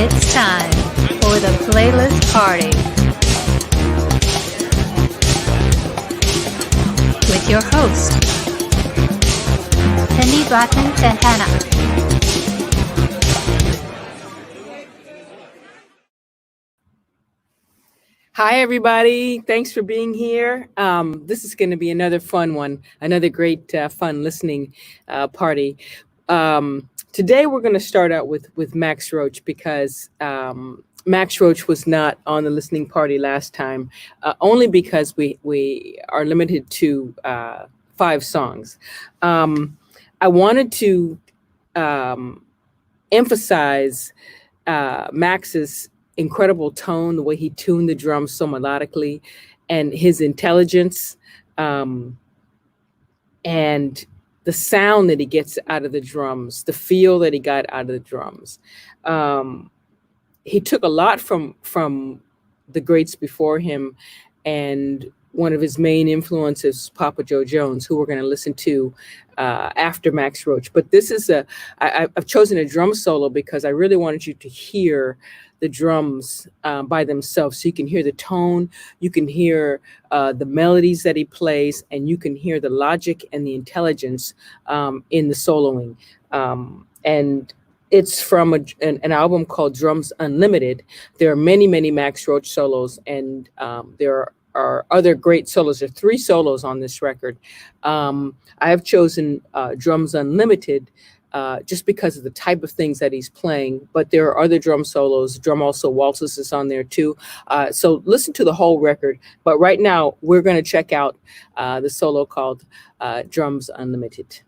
It's time for the playlist party with your host, Blackman-Santana. Hi, everybody. Thanks for being here. This is going to be another fun one, another great fun listening party. Today, we're going to start out with Max Roach because Max Roach was not on the listening party last time, only because we are limited to 5 songs. I wanted to emphasize Max's incredible tone, the way he tuned the drums so melodically, and his intelligence, and the sound that he gets out of the drums, the feel that he got out of the drums. He took a lot from the greats before him, and one of his main influences, Papa Joe Jones, who we're going to listen to after Max Roach. But this is I've chosen a drum solo because I really wanted you to hear the drums by themselves, so you can hear the tone, you can hear the melodies that he plays, and you can hear the logic and the intelligence in the soloing. And it's from an album called Drums Unlimited. There are many, many Max Roach solos, and there are other great solos. There are 3 solos on this record. I have chosen Drums Unlimited just because of the type of things that he's playing, but there are other drum solos. Drum Also Waltzes is on there too. So listen to the whole record. But right now, we're going to check out the solo called Drums Unlimited.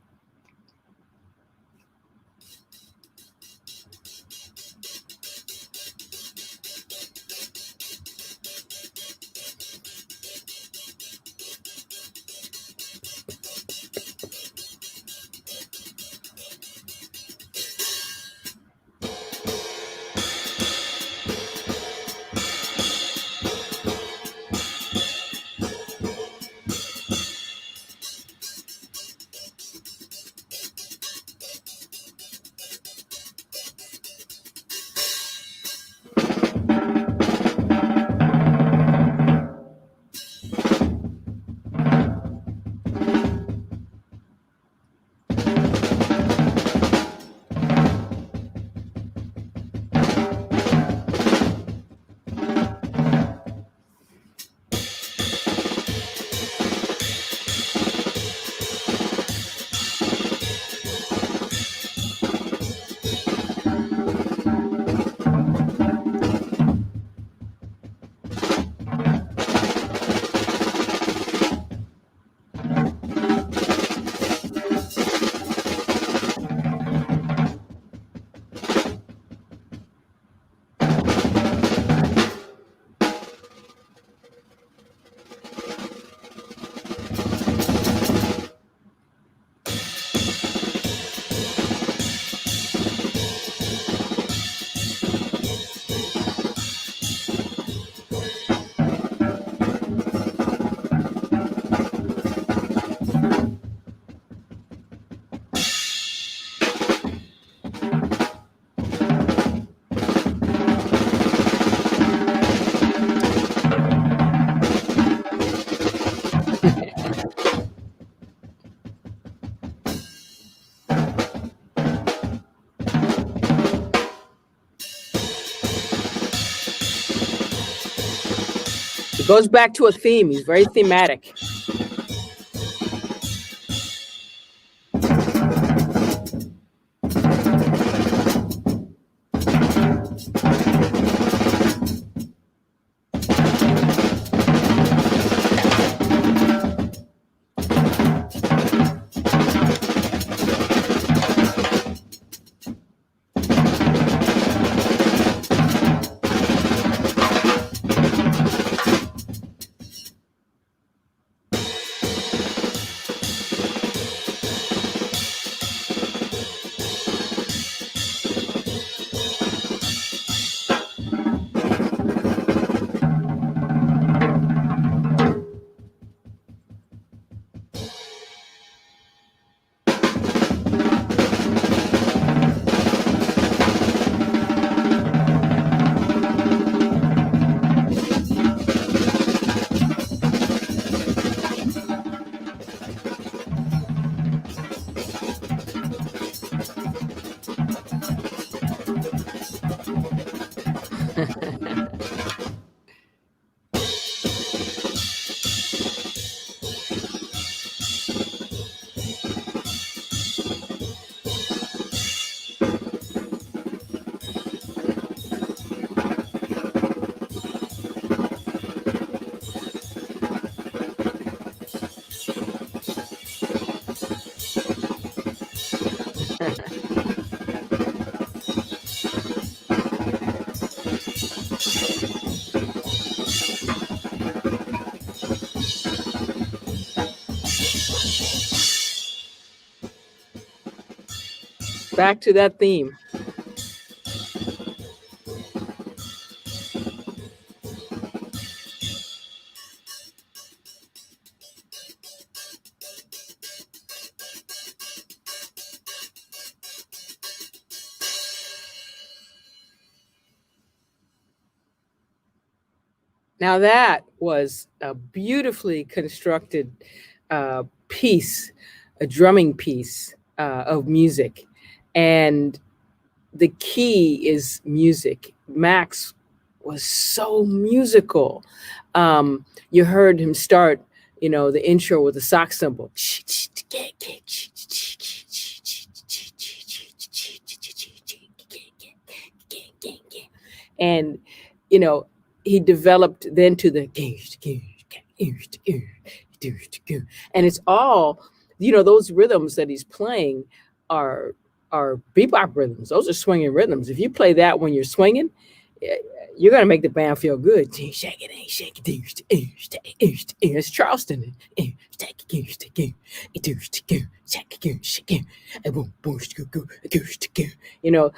It goes back to a theme. He's very thematic. Back to that theme. Now that was a beautifully constructed piece, a drumming piece of music. And the key is music. Max was so musical. You heard him start, the intro with the sock cymbal. And, he developed then to the, and it's all, those rhythms that he's playing are bebop rhythms. Those are swinging rhythms. If you play that when you're swinging, you're going to make the band feel good. It's Charleston.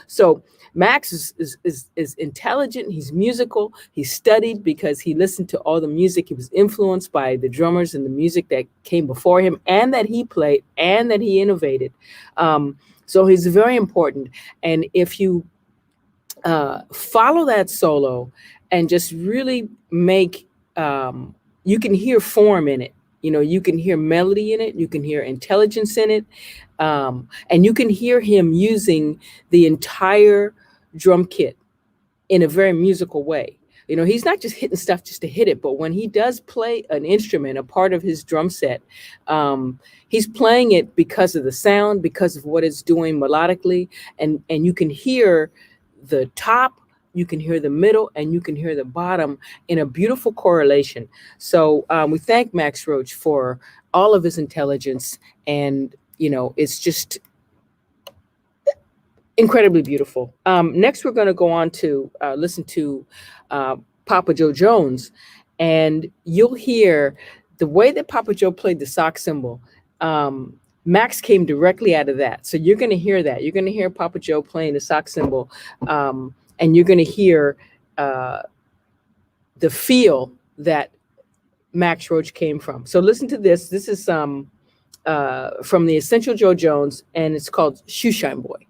So Max is intelligent. He's musical. He's studied because he listened to all the music. He was influenced by the drummers and the music that came before him and that he played and that he innovated. So he's very important. And if you follow that solo and just really make, you can hear form in it. You can hear melody in it. You can hear intelligence in it. And you can hear him using the entire drum kit in a very musical way. He's not just hitting stuff just to hit it, but when he does play an instrument, a part of his drum set, he's playing it because of the sound, because of what it's doing melodically. And you can hear the top, you can hear the middle, and you can hear the bottom in a beautiful correlation. So we thank Max Roach for all of his intelligence, and it's just incredibly beautiful. Next, we're going to go on to listen to Papa Joe Jones, and you'll hear the way that Papa Joe played the sock cymbal. Max came directly out of that. So you're going to hear that. You're going to hear Papa Joe playing the sock cymbal, and you're going to hear the feel that Max Roach came from. So listen to this. This is from the Essential Joe Jones, and it's called Shoeshine Boy.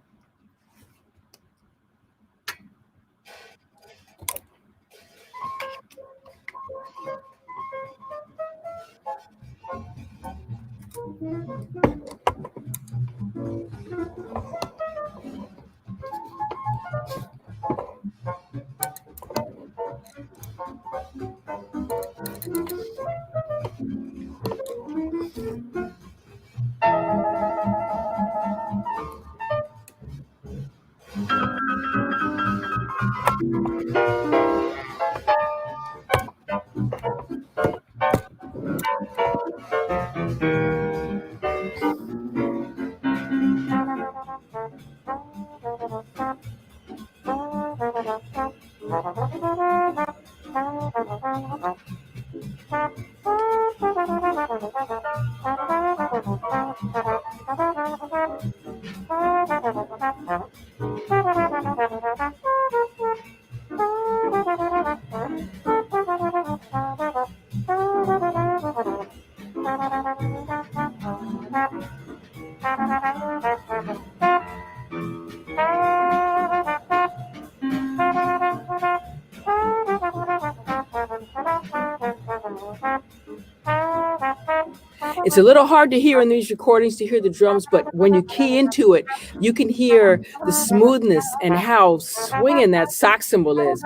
It's a little hard to hear in these recordings to hear the drums, but when you key into it, you can hear the smoothness and how swinging that sock cymbal is.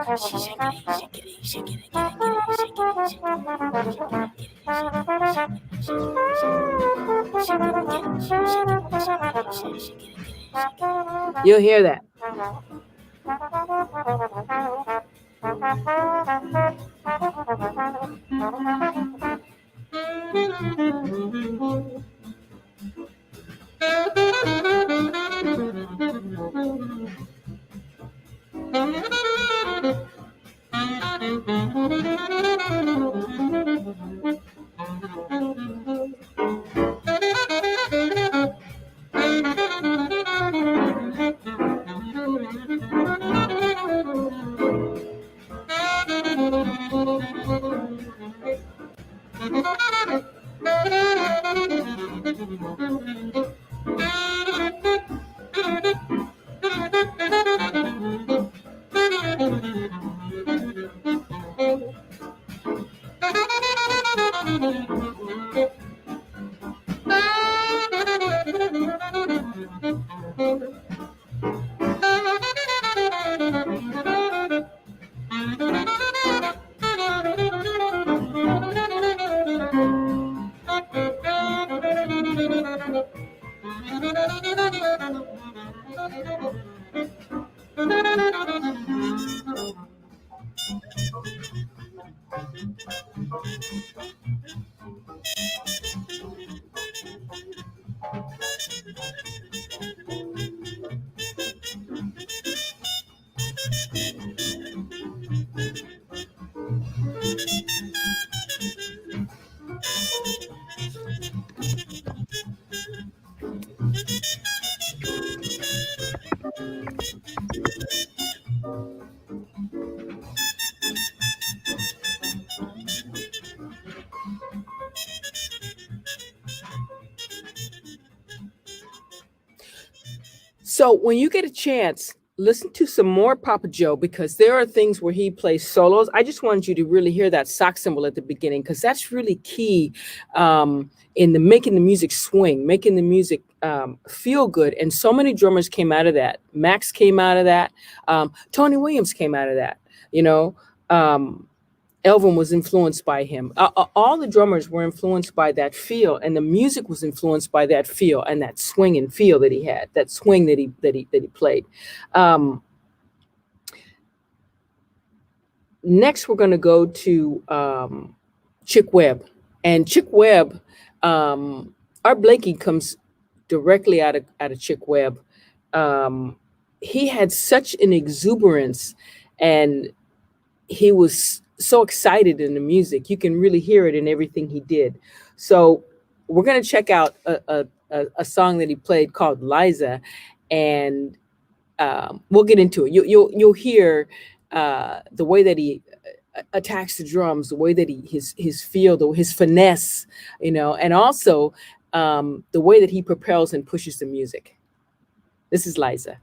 You'll hear that. So when you get a chance, listen to some more Papa Joe, because there are things where he plays solos. I just wanted you to really hear that sock cymbal at the beginning, because that's really key in the making the music swing, making the music feel good. And so many drummers came out of that. Max came out of that. Tony Williams came out of that. You know, Elvin was influenced by him. All the drummers were influenced by that feel, and the music was influenced by that feel and that swing and feel that he had, that swing that he played. Next, we're going to go to Chick Webb, and Chick Webb, Art Blakey comes directly out of Chick Webb. He had such an exuberance, and he was so excited in the music. You can really hear it in everything he did. So we're going to check out a song that he played called Liza, and we'll get into it. You'll hear the way that he attacks the drums, the way that his feel, his finesse, you know, and also the way that he propels and pushes the music. This is Liza.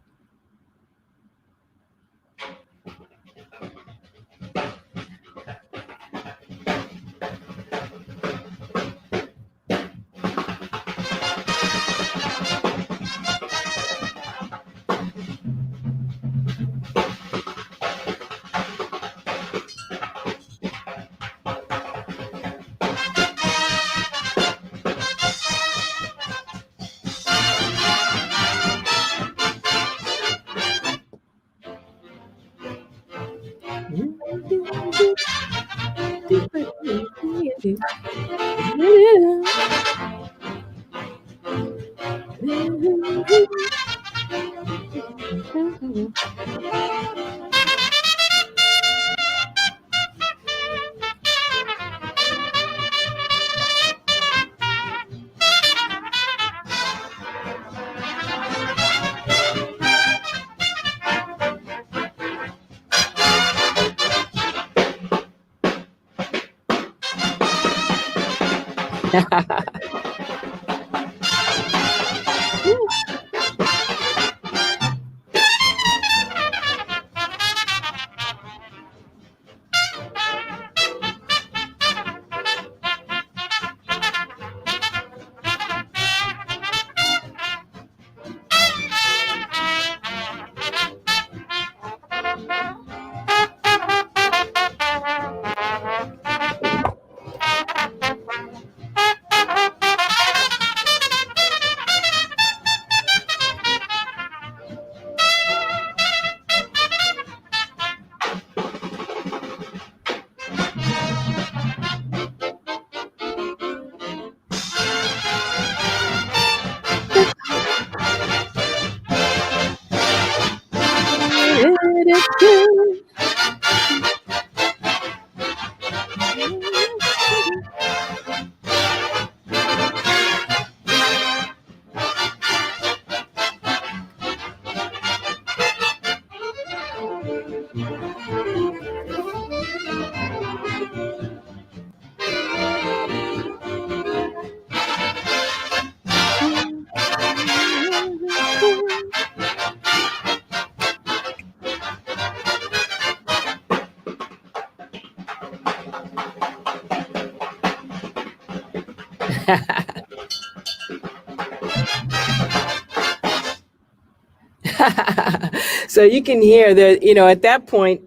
So you can hear that, at that point,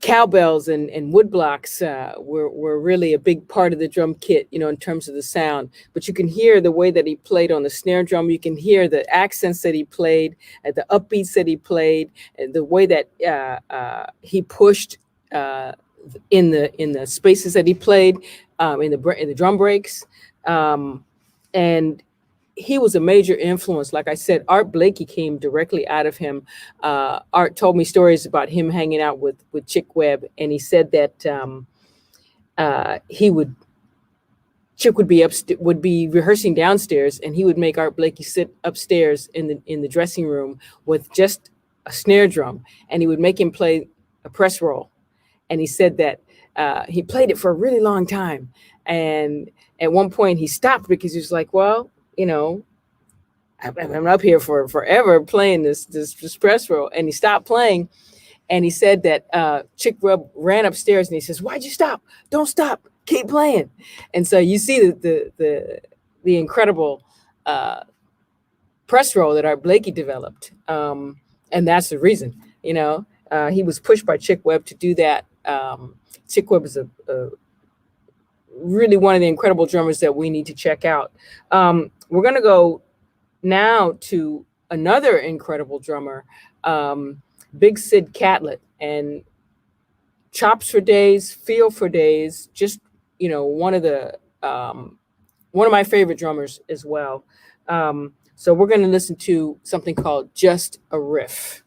cowbells and woodblocks were really a big part of the drum kit, in terms of the sound. But you can hear the way that he played on the snare drum. You can hear the accents that he played, the upbeats that he played, the way that he pushed in the spaces that he played, in the drum breaks, and he was a major influence. Like I said, Art Blakey came directly out of him. Art told me stories about him hanging out with Chick Webb, and he said that Chick would be rehearsing downstairs, and he would make Art Blakey sit upstairs in the dressing room with just a snare drum, and he would make him play a press roll. And he said that he played it for a really long time, and at one point he stopped because he was like, well, I'm up here for forever playing this press roll. And he stopped playing, and he said that Chick Webb ran upstairs and he says, "Why'd you stop? Don't stop, keep playing." And so you see the incredible press roll that Art Blakey developed, and that's the reason. He was pushed by Chick Webb to do that. Chick Webb is a really one of the incredible drummers that we need to check out. We're going to go now to another incredible drummer, Big Sid Catlett, and chops for days, feel for days. Just one of my favorite drummers as well. So we're going to listen to something called "Just a Riff."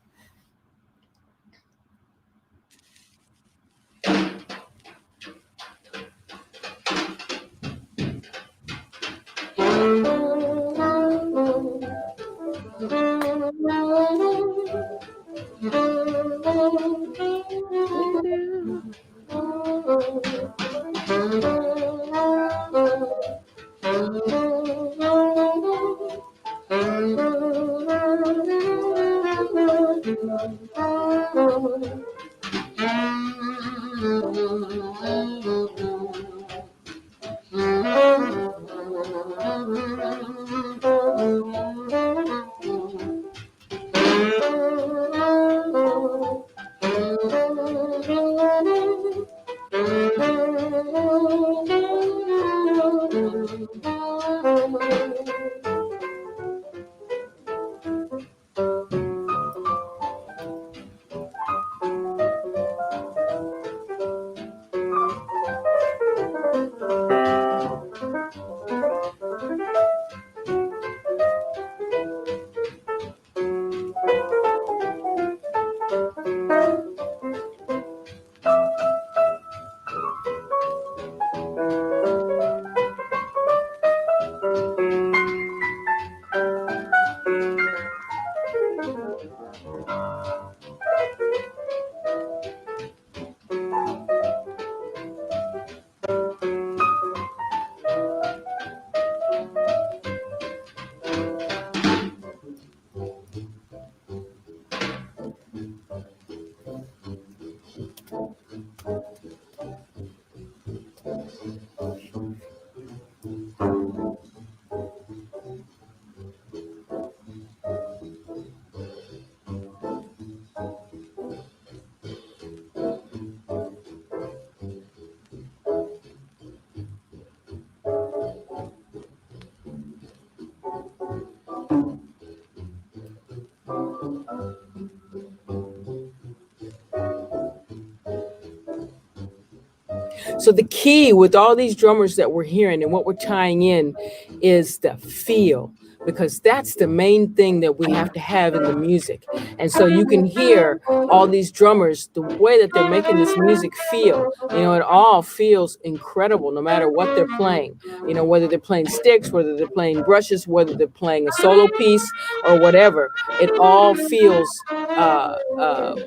So the key with all these drummers that we're hearing and what we're tying in is the feel, because that's the main thing that we have to have in the music. And so you can hear all these drummers, the way that they're making this music feel, it all feels incredible no matter what they're playing, whether they're playing sticks, whether they're playing brushes, whether they're playing a solo piece or whatever, it all feels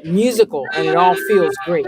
musical, and it all feels great.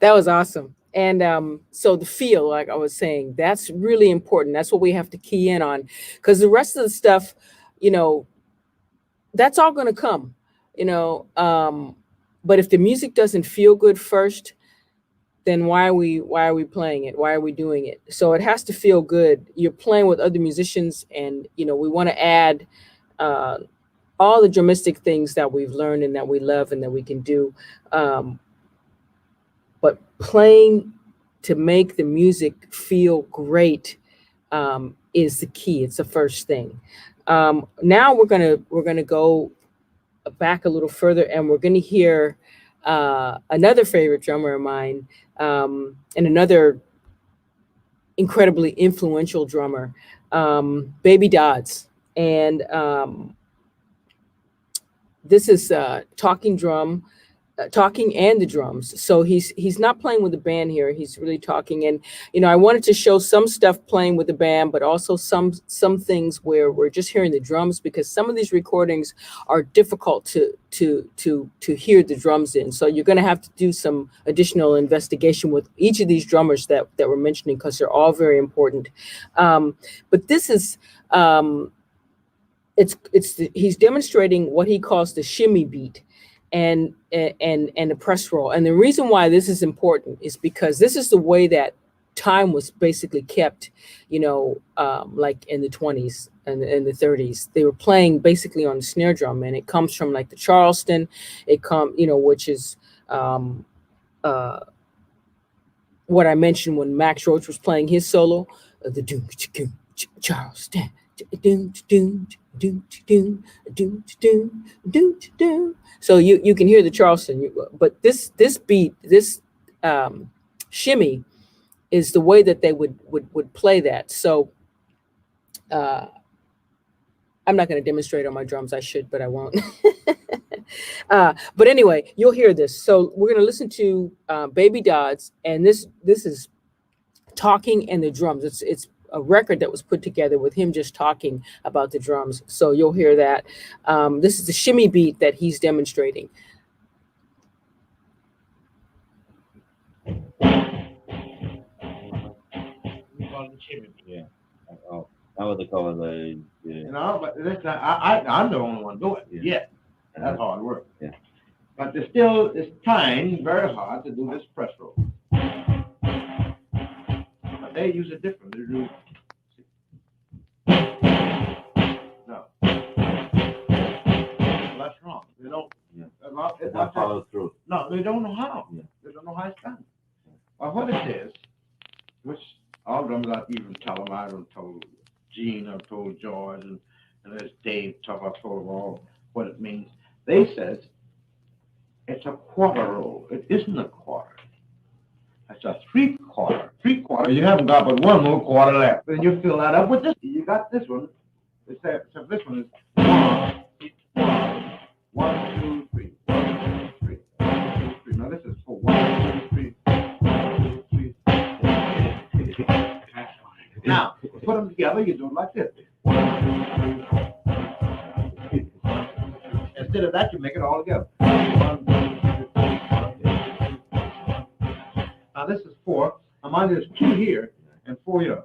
That was awesome. And so the feel, like I was saying, that's really important. That's what we have to key in on, because the rest of the stuff, you know, that's all going to come, you know. But if the music doesn't feel good first, then why are we playing it? Why are we doing it? So it has to feel good. You're playing with other musicians, and you know we want to add uh, all the dramatic things that we've learned and that we love and that we can do. Um, but playing to make the music feel great is the key. It's the first thing. Now we're gonna go back a little further, and we're gonna hear another favorite drummer of mine, and another incredibly influential drummer, Baby Dodds, and this is talking and the drums. So he's not playing with the band here. He's really talking. And you know, I wanted to show some stuff playing with the band, but also some things where we're just hearing the drums, because some of these recordings are difficult to hear the drums in. So you're going to have to do some additional investigation with each of these drummers that we're mentioning, because they're all very important. But this is he's demonstrating what he calls the shimmy beat and the press roll. And the reason why this is important is because this is the way that time was basically kept, you know, like in the 20s and in the 30s. They were playing basically on the snare drum, and it comes from like the Charleston. You know, which is uh, what I mentioned when Max Roach was playing his solo, the doom Charleston. Doom, doom, doom, doom, doom, doom, doom, doom. So you can hear the Charleston, but this beat, this shimmy, is the way that they would play that. So uh, I'm not going to demonstrate on my drums. I should, but I won't. But anyway, you'll hear this. So we're going to listen to Baby Dodds, and this is talking and the drums. It's a record that was put together with him just talking about the drums. So you'll hear that. This is the shimmy beat that he's demonstrating. Yeah. Oh, that was the color they did. You know, but this I'm the only one doing it. Yeah. That's hard work. Yeah. But it's trying very hard to do this press roll. But they use it different. They do. No. That's wrong. They don't. Yeah. It's Not follow through. No, they don't know how. Yeah. They don't know how it's done. Well, what it is, which all drummers I've even tell them, I don't tell Gene, I've told George, and there's Dave Tuff, I've told them all what it means. They says it's a quarter roll. It isn't a quarter. It's a three-quarter. Three-quarter, you haven't got but one more quarter left. Then you fill that up with this. You got this one. So this one is 1, 2, 3. 1, 2, 3. 1, 2, 3. Now this is for 1, 2, 3. 1, 2, 3. Now, put them together, you do it like this. 1, 2, 3. Instead of that, you make it all together. 1, 2, 3. Now this is 4. Now mine is 2 here and 4 here.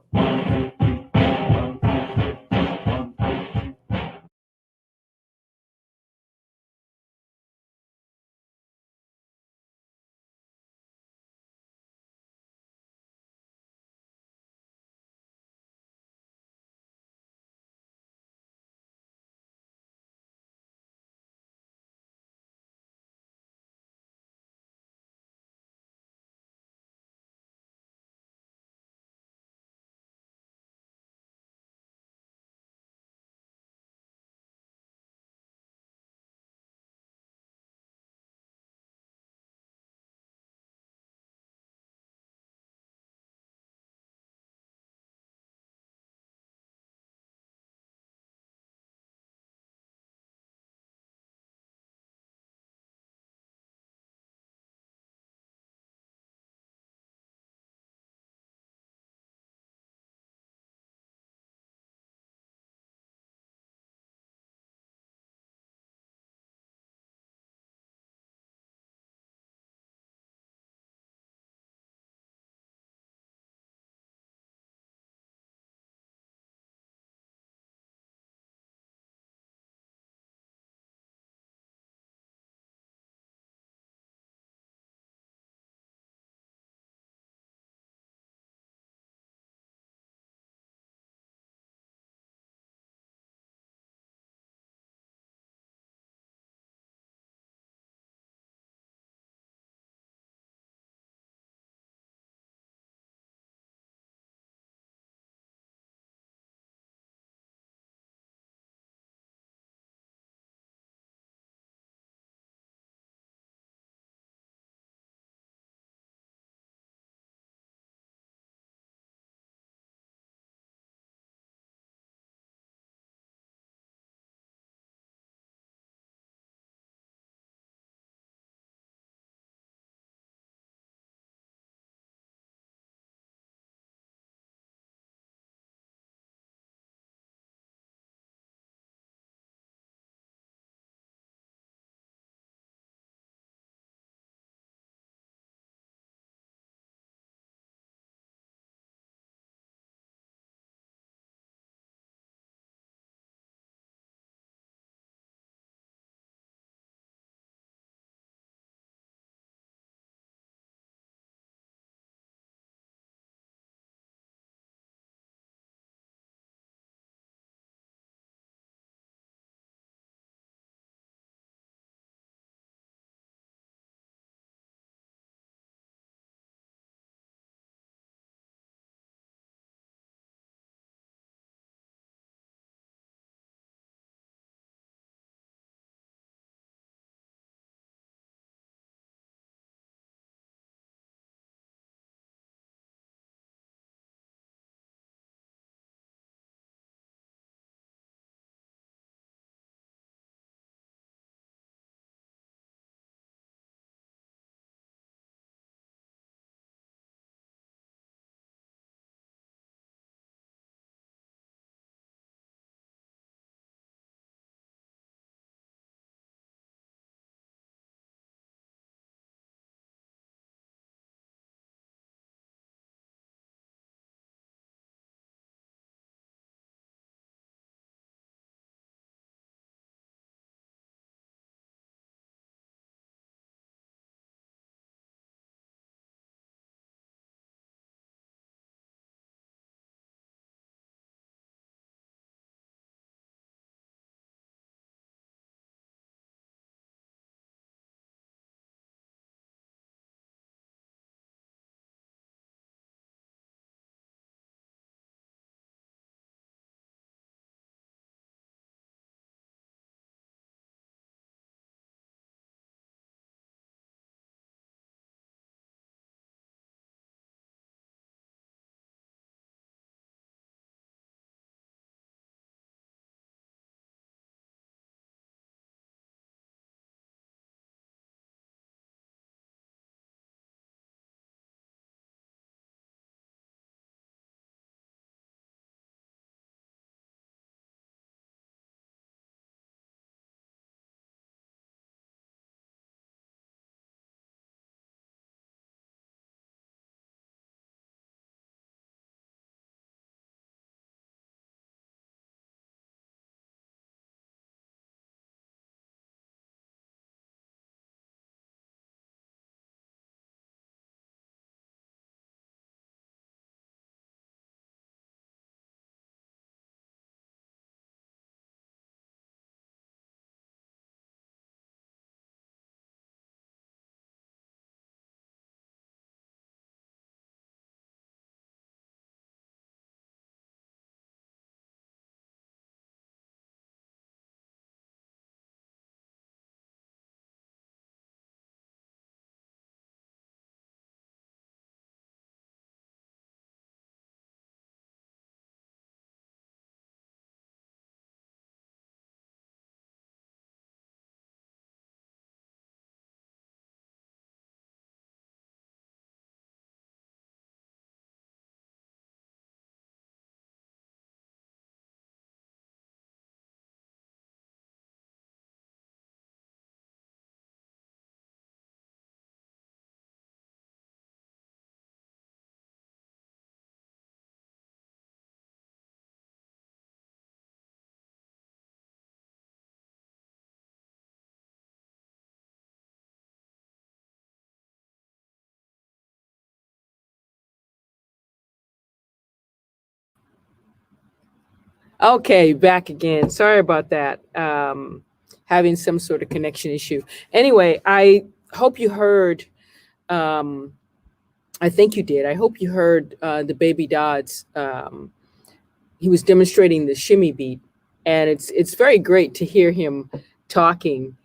Okay, back again. Sorry about that. Having some sort of connection issue. Anyway, I hope you heard. I think you did. I hope you heard the Baby Dodds. He was demonstrating the shimmy beat, and it's very great to hear him talking.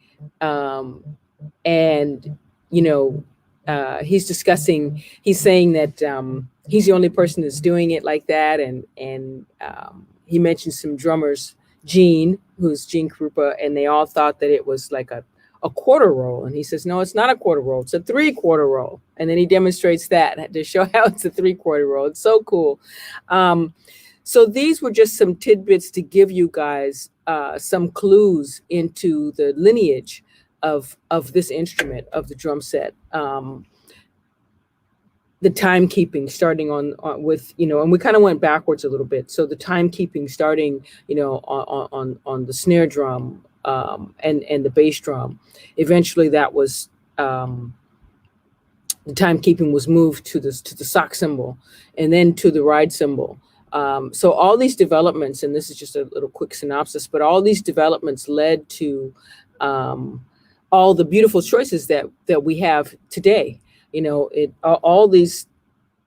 And you know, he's discussing. He's saying that he's the only person that's doing it like that, and he mentioned some drummers, Gene, who's 𝗕𝗟𝗡𝗗𝗬, and they all thought that it was like a quarter roll. And he says, no, it's not a quarter roll. It's a 3/4 roll. And then he demonstrates that to show how it's a 3/4 roll. It's so cool. So these were just some tidbits to give you guys some clues into the lineage of this instrument, of the drum set. The timekeeping starting on with, you know, and we kind of went backwards a little bit. So the timekeeping starting, you know, on the snare drum and the bass drum. Eventually that was, the timekeeping was moved to the sock cymbal and then to the ride cymbal. So all these developments, and this is just a little quick synopsis, but all these developments led to all the beautiful choices that we have today. You know, all these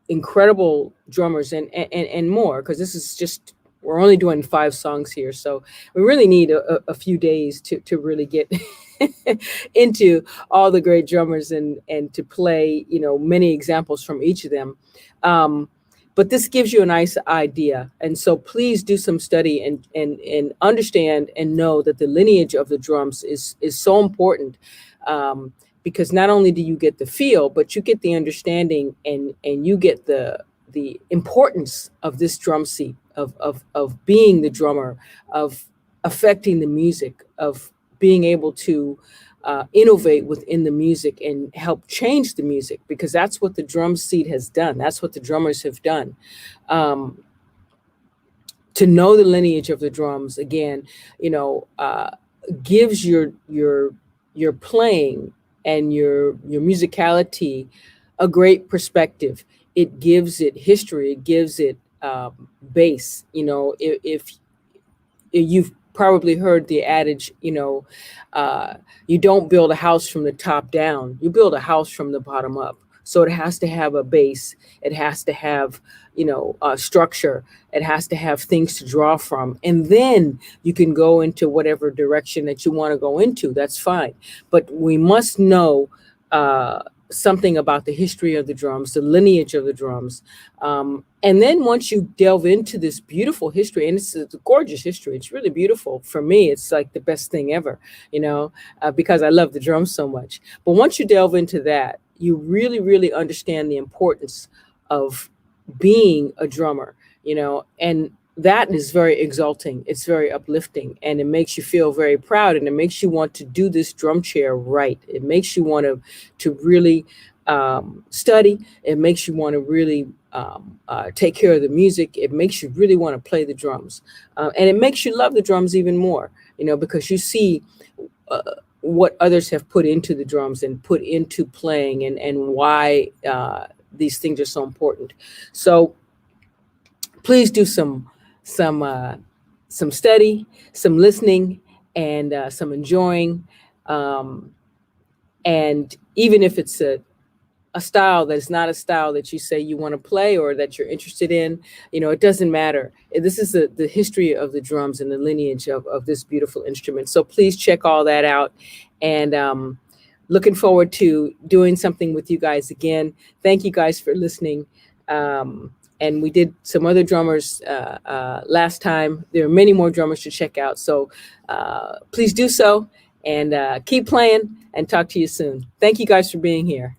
incredible drummers and more, because this is just, we're only doing 5 songs here. So we really need a few days to really get into all the great drummers and to play, you know, many examples from each of them. But this gives you a nice idea. And so please do some study and understand and know that the lineage of the drums is so important. Because not only do you get the feel, but you get the understanding and you get the importance of this drum seat, of being the drummer, of affecting the music, of being able to innovate within the music and help change the music, because that's what the drum seat has done. That's what the drummers have done. To know the lineage of the drums, again, you know, gives your playing and your musicality a great perspective. It gives it history. It gives it base. You know, if you've probably heard the adage, you know, you don't build a house from the top down. You build a house from the bottom up. So it has to have a base. It has to have, you know, structure. It has to have things to draw from. And then you can go into whatever direction that you want to go into. That's fine. But we must know something about the history of the drums, the lineage of the drums. And then once you delve into this beautiful history, and it's a gorgeous history, it's really beautiful. For me, it's like the best thing ever, you know, because I love the drums so much. But once you delve into that, you really, really understand the importance of being a drummer, you know, and that is very exalting. It's very uplifting, and it makes you feel very proud, and it makes you want to do this drum chair right. It makes you want to really study. It makes you want to really take care of the music. It makes you really want to play the drums, and it makes you love the drums even more, you know, because you see what others have put into the drums and put into playing, and why these things are so important. So please do some study, some listening, and some enjoying. And even if it's a style that is not a style that you say you want to play or that you're interested in, you know, it doesn't matter. This is the history of the drums and the lineage of this beautiful instrument. So please check all that out. And looking forward to doing something with you guys again. Thank you guys for listening. And we did some other drummers last time. There are many more drummers to check out. So please do so, and keep playing, and talk to you soon. Thank you guys for being here.